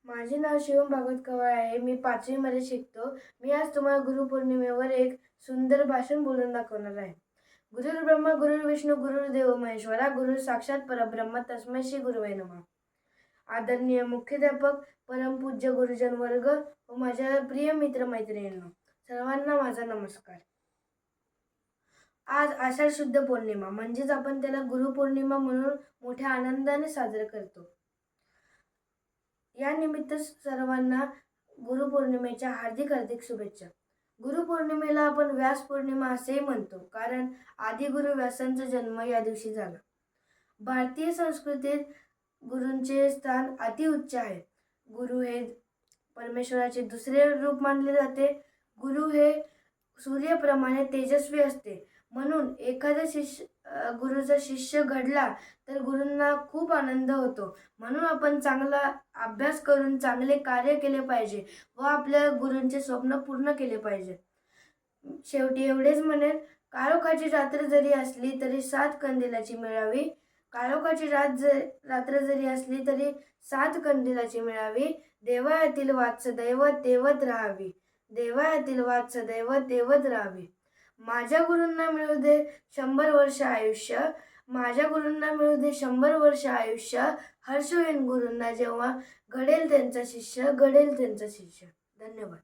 माझे नाव शिवम भागवत कवाळ आहे. मी 5वी मध्ये शिकतो. मी आज तुम्हाला गुरुपौर्णिमेवर एक सुंदर भाषण बोलून दाखवणार आहे. गुरुर् ब्रह्मा गुरुर्विष्णू गुरुर्देव महेश्वरा गुरु साक्षात परब्रह्म तस्मै श्री गुरुवे नमः. आदरणीय मुख्याध्यापक, परमपूज्य गुरुजन वर्ग व माझ्या प्रिय मित्र मैत्रिणींनो, सर्वांना माझा नमस्कार. आज आषाढ शुद्ध पौर्णिमा म्हणजेच आपण त्याला गुरुपौर्णिमा म्हणून मोठ्या आनंदाने साजरा करतो. या निमित्त सर्वांना गुरुपौर्णिमेच्या हार्दिक हार्दिक शुभेच्छा. गुरुपौर्णिमेला आपण व्यास पौर्णिमा असेही म्हणतो, कारण आदिगुरु व्यासांचा जन्म या दिवशी झाला. भारतीय संस्कृतीत गुरूंचे स्थान अतिउच्च आहे. गुरु हे परमेश्वराचे दुसरे रूप मानले जाते. गुरु हे सूर्याप्रमाणे तेजस्वी असते. म्हणून एखादा गुरुचा शिष्य घडला तर गुरूंना खूप आनंद होतो. म्हणून आपण चांगला अभ्यास करून चांगले कार्य केले पाहिजे व आपल्या गुरूंचे स्वप्न पूर्ण केले पाहिजे. शेवटी एवढेच म्हणेन, काळोखाची रात्र जरी असली तरी 7 कंदिलाची मिळावी. काळोखाची रात्र जरी असली तरी 7 कंदिलाची मिळावी. देवळातील वात सदैव तेवत राहावी. देवळातील वात सदैव तेवत राहावी. माझ्या गुरूंना मिळू दे 100 वर्ष आयुष्य. माझ्या गुरूंना मिळू दे 100 वर्ष आयुष्य. हर्ष होईल गुरूंना जेव्हा घडेल त्यांचा शिष्य, घडेल त्यांचा शिष्य. धन्यवाद.